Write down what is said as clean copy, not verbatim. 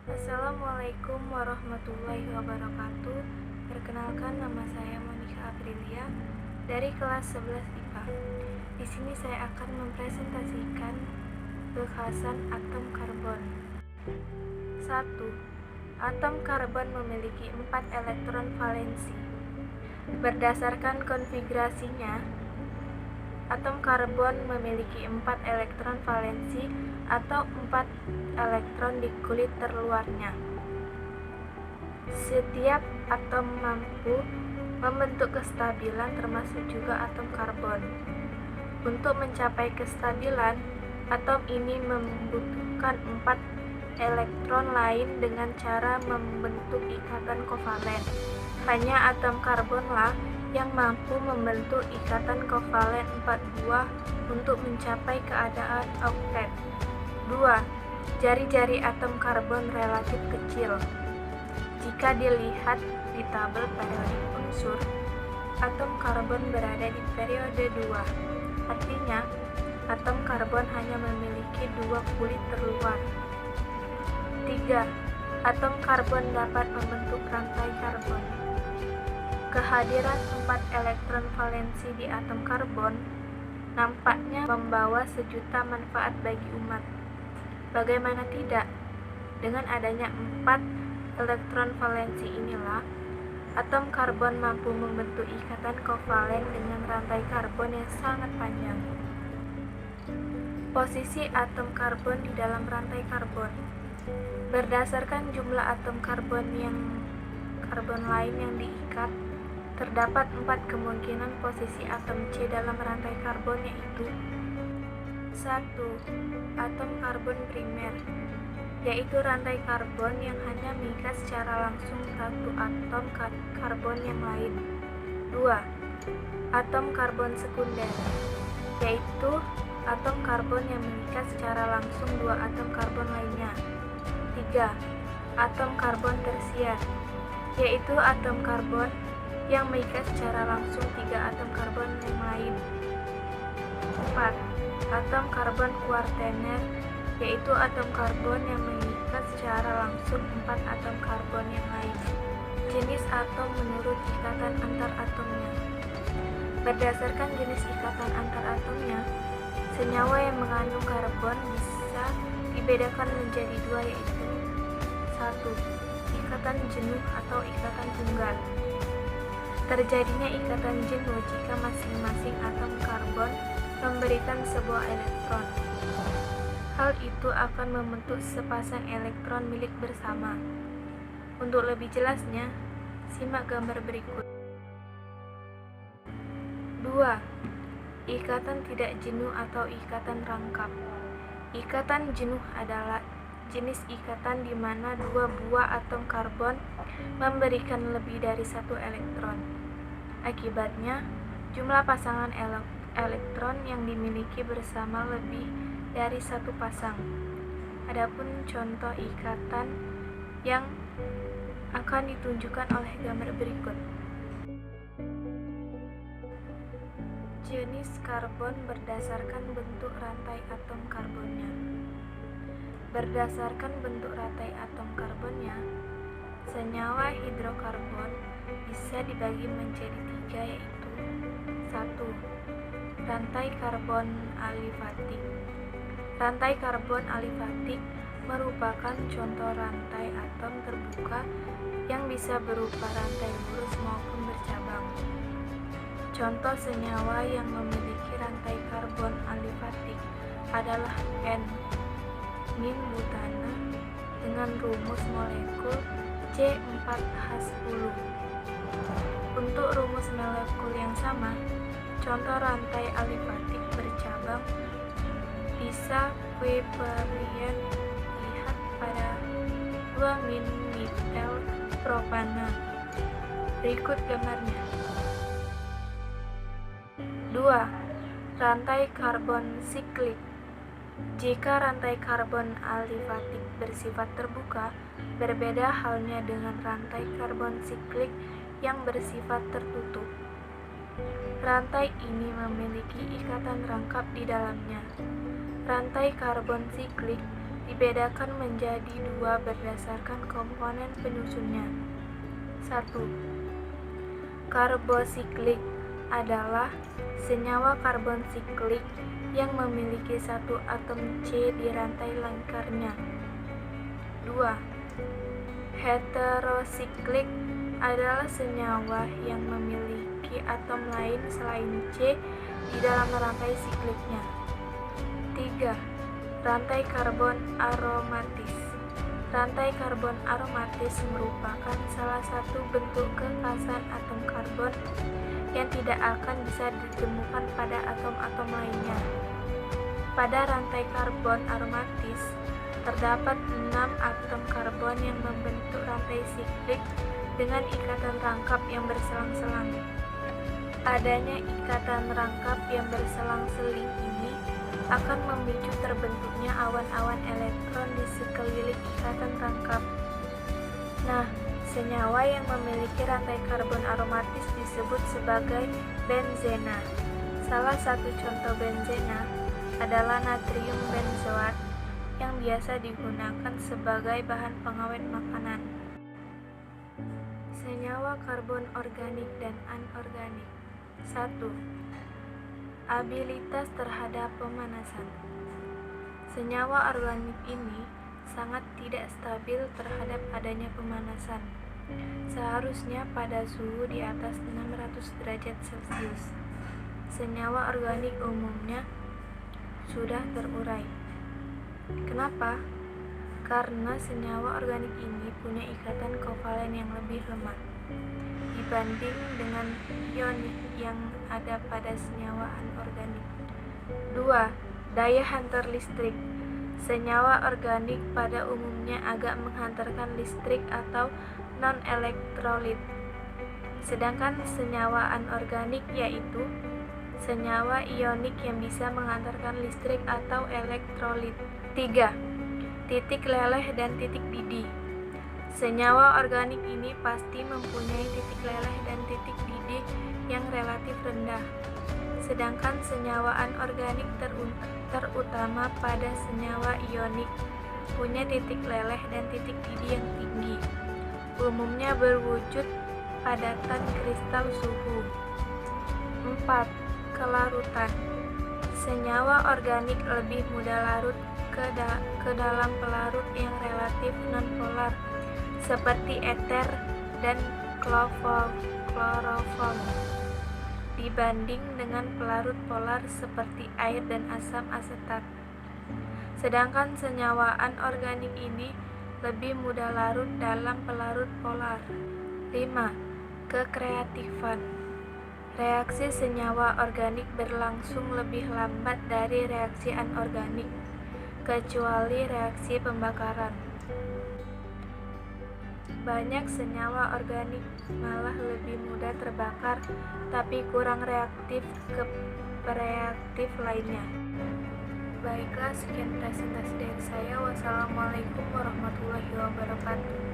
Assalamualaikum warahmatullahi wabarakatuh. Perkenalkan, nama saya Monica Aprilia dari kelas 11 IPA. Di sini saya akan mempresentasikan kekhasan atom karbon. 1. Atom karbon memiliki 4 elektron valensi. Berdasarkan konfigurasinya, atom karbon memiliki 4 elektron valensi atau 4 elektron di kulit terluarnya. Setiap atom mampu membentuk kestabilan, termasuk juga atom karbon. Untuk mencapai kestabilan, atom ini membutuhkan 4 elektron lain dengan cara membentuk ikatan kovalen. Hanya atom karbonlah yang mampu membentuk ikatan kovalen 4 buah untuk mencapai keadaan oktet. 2. Jari-jari atom karbon relatif kecil. Jika dilihat di tabel periodik unsur, atom karbon berada di periode 2. Artinya, atom karbon hanya memiliki 2 kulit terluar. 3. Atom karbon dapat membentuk rantai karbon. Kehadiran 4 elektron valensi di atom karbon nampaknya membawa sejuta manfaat bagi umat. Bagaimana tidak? Dengan adanya 4 elektron valensi inilah, atom karbon mampu membentuk ikatan kovalen dengan rantai karbon yang sangat panjang. Posisi atom karbon di dalam rantai karbon. Berdasarkan jumlah atom karbon lain yang diikat, terdapat 4 kemungkinan posisi atom C dalam rantai karbon, yaitu 1. Atom karbon primer, yaitu rantai karbon yang hanya mengikat secara langsung satu atom karbon yang lain. 2. Atom karbon sekunder, yaitu atom karbon yang mengikat secara langsung 2 atom karbon lainnya. 3. Atom karbon tersier, yaitu atom karbon yang mengikat secara langsung 3 atom karbon yang lain. 4. Atom karbon kuartener, yaitu atom karbon yang mengikat secara langsung 4 atom karbon yang lain. Jenis atom menurut ikatan antar atomnya. Berdasarkan jenis ikatan antar atomnya, senyawa yang mengandung karbon bisa dibedakan menjadi 2, yaitu 1. Ikatan jenuh atau ikatan tunggal. Terjadinya ikatan jenuh jika masing-masing atom karbon memberikan sebuah elektron. Hal itu akan membentuk sepasang elektron milik bersama. Untuk lebih jelasnya, simak gambar berikut. 2. Ikatan tidak jenuh atau ikatan rangkap. Ikatan jenuh adalah jenis ikatan di mana 2 buah atom karbon memberikan lebih dari 1 elektron. Akibatnya, jumlah pasangan elektron yang dimiliki bersama lebih dari 1 pasang. Adapun contoh ikatan yang akan ditunjukkan oleh gambar berikut. Jenis karbon berdasarkan bentuk rantai atom karbonnya. Berdasarkan bentuk rantai atom karbonnya, senyawa hidrokarbon bisa dibagi menjadi 3, yaitu 1. Rantai karbon alifatik. Rantai karbon alifatik merupakan contoh rantai atom terbuka yang bisa berupa rantai lurus maupun bercabang. Contoh senyawa yang memiliki rantai karbon alifatik adalah N-butana dengan rumus molekul C4H10. Untuk rumus molekul yang sama, contoh rantai alifatik bercabang bisa Weberian lihat pada 2-metil propana. Berikut gambarnya. 2. Rantai karbon siklik. Jika rantai karbon alifatik bersifat terbuka, berbeda halnya dengan rantai karbon siklik yang bersifat tertutup. Rantai ini memiliki ikatan rangkap di dalamnya. Rantai karbon siklik dibedakan menjadi dua berdasarkan komponen penyusunnya. 1. Karbosiklik adalah senyawa karbon siklik yang memiliki satu atom C di rantai lingkarnya. 2. Heterosiklik adalah senyawa yang memiliki atom lain selain C di dalam rantai sikliknya. 3. Rantai karbon aromatis. Rantai karbon aromatis merupakan salah satu bentuk kekhasan atom karbon yang tidak akan bisa ditemukan pada atom-atom lainnya. Pada rantai karbon aromatis, terdapat 6 atom karbon yang membentuk rantai siklik dengan ikatan rangkap yang berselang-selang. Adanya ikatan rangkap yang berselang-seling ini akan memicu terbentuknya awan-awan elektron di sekeliling ikatan rangkap. Nah, senyawa yang memiliki rantai karbon aromatis disebut sebagai benzena. Salah satu contoh benzena adalah natrium benzoat yang biasa digunakan sebagai bahan pengawet makanan. Senyawa karbon organik dan anorganik. 1. Abilitas terhadap pemanasan. Senyawa organik ini sangat tidak stabil terhadap adanya pemanasan. Seharusnya pada suhu di atas 600 derajat Celcius. Senyawa organik umumnya sudah terurai. Kenapa? Karena senyawa organik ini punya ikatan kovalen yang lebih lemah dibanding dengan ionik yang ada pada senyawa anorganik. 2. Daya hantar listrik. Senyawa organik pada umumnya agak menghantarkan listrik atau non-elektrolit. Sedangkan senyawa anorganik yaitu senyawa ionik yang bisa menghantarkan listrik atau elektrolit. 3. Titik leleh dan titik didih. Senyawa organik ini pasti mempunyai titik leleh dan titik didih yang relatif rendah. Sedangkan senyawa anorganik terutama pada senyawa ionik punya titik leleh dan titik didih yang tinggi. Umumnya berwujud padatan kristal suhu. 4. Kelarutan. Senyawa organik lebih mudah larut ke dalam pelarut yang relatif nonpolar seperti eter dan kloroform dibanding dengan pelarut polar seperti air dan asam asetat. Sedangkan senyawa anorganik ini lebih mudah larut dalam pelarut polar. 5. Kekreatifan. Reaksi senyawa organik berlangsung lebih lambat dari reaksi anorganik, kecuali reaksi pembakaran. Banyak senyawa organik malah lebih mudah terbakar, tapi kurang reaktif ke reaktif lainnya. Baiklah, sekian presentasi dari saya. Wassalamualaikum warahmatullahi wabarakatuh.